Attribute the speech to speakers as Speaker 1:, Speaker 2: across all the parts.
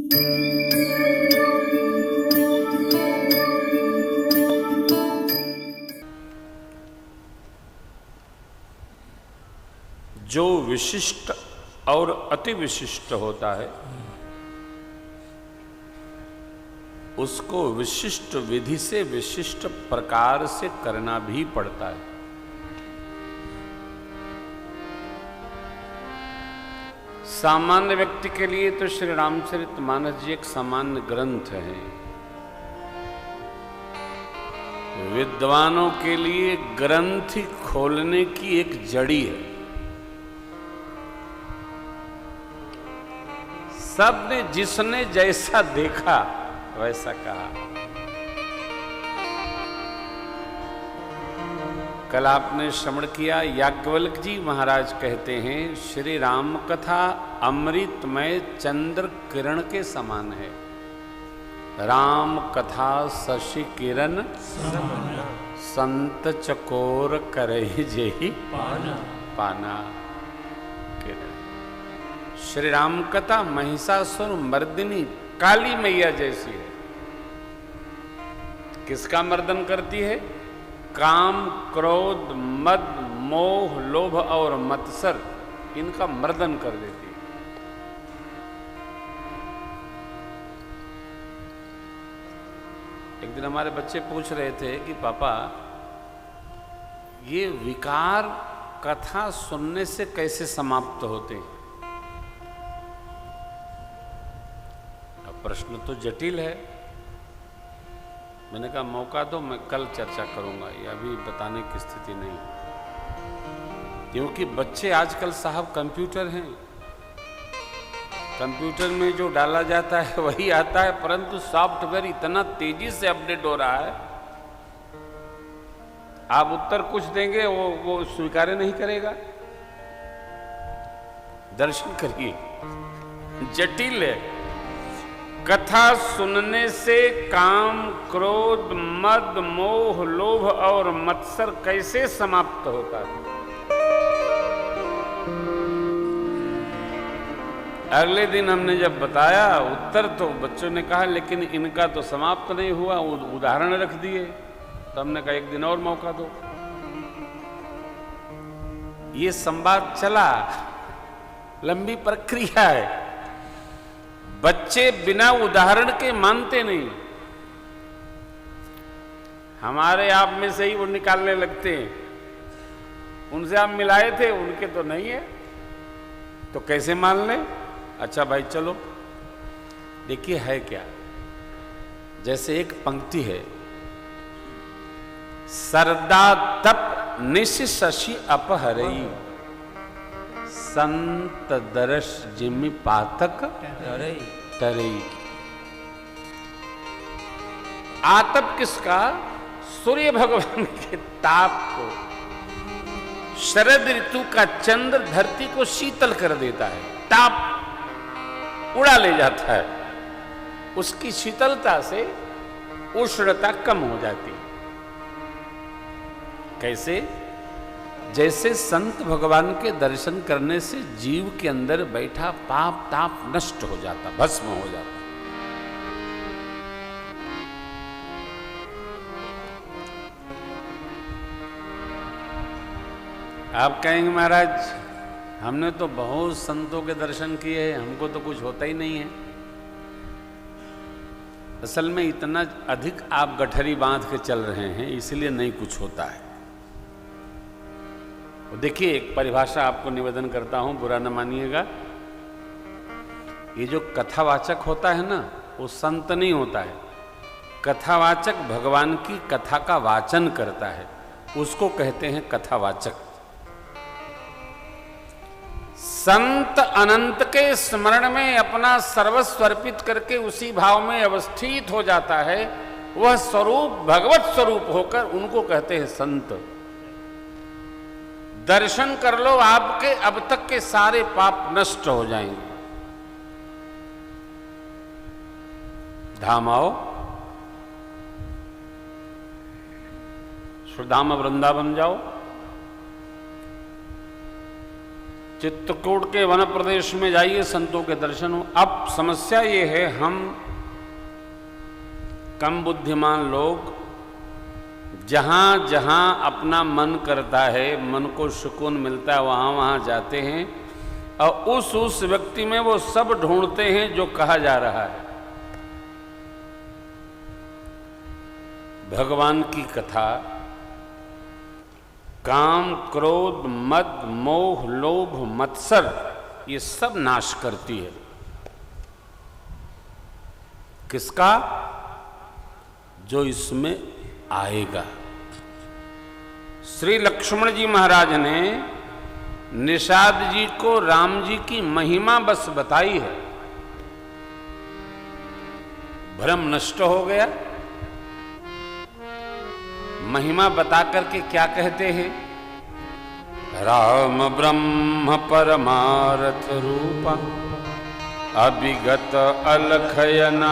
Speaker 1: जो विशिष्ट और अति विशिष्ट होता है उसको विशिष्ट विधि से विशिष्ट प्रकार से करना भी पड़ता है। सामान्य व्यक्ति के लिए तो श्री रामचरितमानस जी एक सामान्य ग्रंथ है। विद्वानों के लिए ग्रंथ खोलने की एक जड़ी है। सबने जिसने जैसा देखा वैसा कहा। कल आपने श्रवण किया, याज्ञवल्क्य जी महाराज कहते हैं श्री राम कथा अमृतमय चंद्र किरण के समान है। राम कथा शशि किरण संत चकोर करे जेहि पाना किरण। श्री राम कथा महिषासुर मर्दिनी काली मैया जैसी है। किसका मर्दन करती है? काम, क्रोध, मद, मोह, लोभ और मत्सर, इनका मर्दन कर देती है। एक दिन हमारे बच्चे पूछ रहे थे कि पापा ये विकार कथा सुनने से कैसे समाप्त होते हैं? प्रश्न तो जटिल है। मैंने कहा मौका दो, मैं कल चर्चा करूंगा, ये अभी बताने की स्थिति नहीं, क्योंकि बच्चे आजकल साहब कंप्यूटर हैं। कंप्यूटर में जो डाला जाता है वही आता है, परंतु सॉफ्टवेयर इतना तेजी से अपडेट हो रहा है, आप उत्तर कुछ देंगे वो स्वीकार नहीं करेगा। दर्शन करिए, जटिल है। कथा सुनने से काम, क्रोध, मद, मोह, लोभ और मत्सर कैसे समाप्त होता है? अगले दिन हमने जब बताया उत्तर तो बच्चों ने कहा लेकिन इनका तो समाप्त नहीं हुआ, उदाहरण रख दिए। तो हमने कहा एक दिन और मौका दो। ये संवाद चला, लंबी प्रक्रिया है। बच्चे बिना उदाहरण के मानते नहीं। हमारे आप में से ही वो निकालने लगते हैं। उनसे आप मिलाए थे, उनके तो नहीं है, तो कैसे मान ले? अच्छा भाई चलो, देखिए है क्या। जैसे एक पंक्ति है, सरदा तप निश शशि अपहरई, संत दर्श जिमि पातक तरई। आतप किसका? सूर्य भगवान के ताप को। शरद ऋतु का चंद्र धरती को शीतल कर देता है, ताप उड़ा ले जाता है, उसकी शीतलता से उष्णता कम हो जाती है। कैसे? जैसे संत भगवान के दर्शन करने से जीव के अंदर बैठा पाप ताप नष्ट हो जाता, भस्म हो जाता। आप कहेंगे महाराज हमने तो बहुत संतों के दर्शन किए हैं, हमको तो कुछ होता ही नहीं है। असल में इतना अधिक आप गठरी बांध के चल रहे हैं, इसलिए नहीं कुछ होता है। देखिए एक परिभाषा आपको निवेदन करता हूं, बुरा न मानिएगा। ये जो कथावाचक होता है ना, वो संत नहीं होता है। कथावाचक भगवान की कथा का वाचन करता है, उसको कहते हैं कथावाचक। संत अनंत के स्मरण में अपना सर्वस्व अर्पित करके उसी भाव में अवस्थित हो जाता है, वह स्वरूप भगवत स्वरूप होकर, उनको कहते हैं संत। दर्शन कर लो, आपके अब तक के सारे पाप नष्ट हो जाएंगे। धाम आओ, सुधाम वृंदावन जाओ, चित्रकूट के वन प्रदेश में जाइए, संतों के दर्शन हो। अब समस्या ये है, हम कम बुद्धिमान लोग जहां जहां अपना मन करता है, मन को सुकून मिलता है, वहां वहां जाते हैं और उस व्यक्ति में वो सब ढूंढते हैं जो कहा जा रहा है। भगवान की कथा काम, क्रोध, मद, मोह, लोभ, मत्सर ये सब नाश करती है। किसका? जो इसमें आएगा। श्री लक्ष्मण जी महाराज ने निषाद जी को राम जी की महिमा बस बताई है, भ्रम नष्ट हो गया। महिमा बता करके क्या कहते हैं? राम ब्रह्म परमार्थ रूपा अभिगत अलखयनादि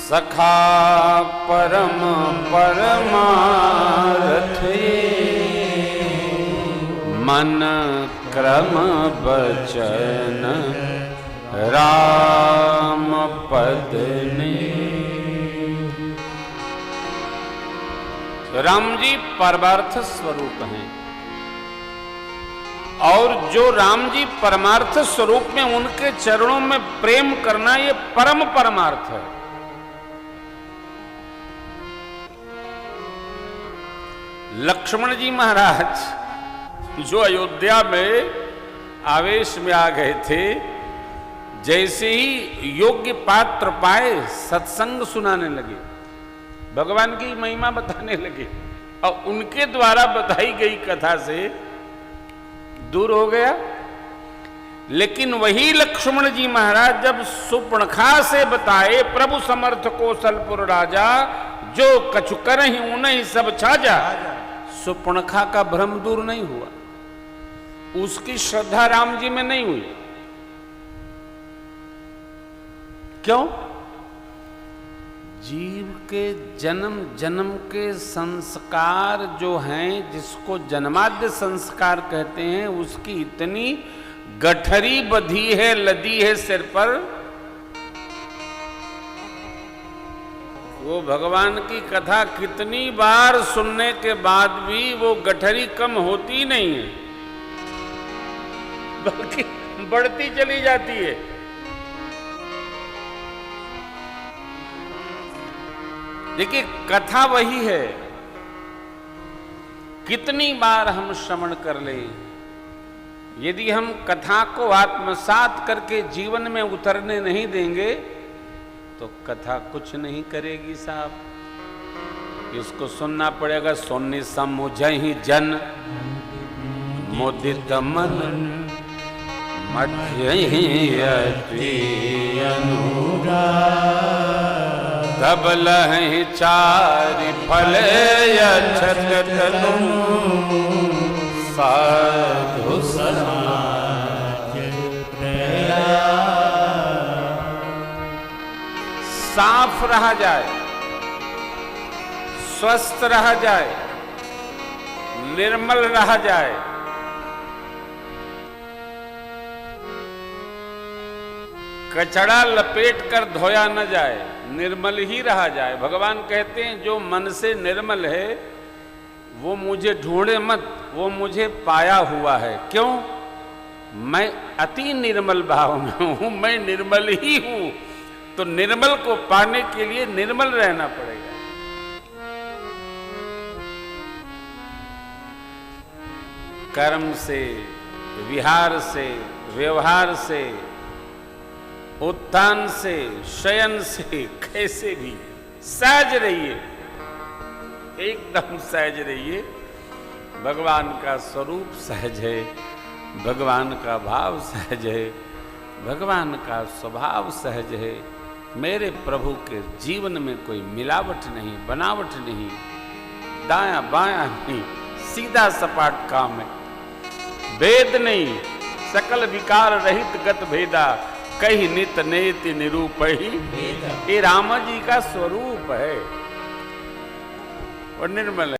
Speaker 1: सखा परम परमार्थ मन क्रम बचन राम पद ने। राम जी परमार्थ स्वरूप हैं और जो राम जी परमार्थ स्वरूप में उनके चरणों में प्रेम करना, ये परम परमार्थ है। लक्ष्मण जी महाराज जो अयोध्या में आवेश में आ गए थे, जैसे ही योग्य पात्र पाए सत्संग सुनाने लगे, भगवान की महिमा बताने लगे और उनके द्वारा बताई गई कथा से दूर हो गया। लेकिन वही लक्ष्मण जी महाराज जब सुपर्णखा से बताए प्रभु समर्थ कौशलपुर राजा, जो कछु करहि उन्हीं सब छाजा, सुपर्णखा का भ्रम दूर नहीं हुआ, उसकी श्रद्धा राम जी में नहीं हुई। क्यों? जीव के जन्म जन्म के संस्कार जो हैं, जिसको जन्माद्य संस्कार कहते हैं, उसकी इतनी गठरी बधी है, लदी है सिर पर, वो भगवान की कथा कितनी बार सुनने के बाद भी वो गठरी कम होती नहीं है, बल्कि बढ़ती चली जाती है। देखिए, कथा वही है, कितनी बार हम श्रवण कर ले, यदि हम कथा को आत्मसात करके जीवन में उतरने नहीं देंगे तो कथा कुछ नहीं करेगी साहब। इसको सुनना पड़ेगा। सुननी समुझहि जन मुदित मन मध्यहि अति अनुराग, तब लहि चारि फल अक्षत तनु साधु समाज प्रयाग। साफ रहा जाए, स्वस्थ रहा जाए, निर्मल रहा जाए, कचड़ा लपेट कर धोया न जाए, निर्मल ही रहा जाए। भगवान कहते हैं जो मन से निर्मल है वो मुझे ढूंढे मत, वो मुझे पाया हुआ है। क्यों? मैं अति निर्मल भाव में हूं, मैं निर्मल ही हूं। तो निर्मल को पाने के लिए निर्मल रहना पड़ेगा। कर्म से, विहार से, व्यवहार से, उत्थान से, शयन से, कैसे भी सहज रहिए, एकदम सहज रहिए। भगवान का स्वरूप सहज है, भगवान का भाव सहज है, भगवान का स्वभाव सहज है। मेरे प्रभु के जीवन में कोई मिलावट नहीं, बनावट नहीं, दाया बाया नहीं, सीधा सपाट काम है, भेद नहीं, सकल विकार रहित गत भेदा, कही नित नेति निरूपही। ये राम जी का स्वरूप है और निर्मल है।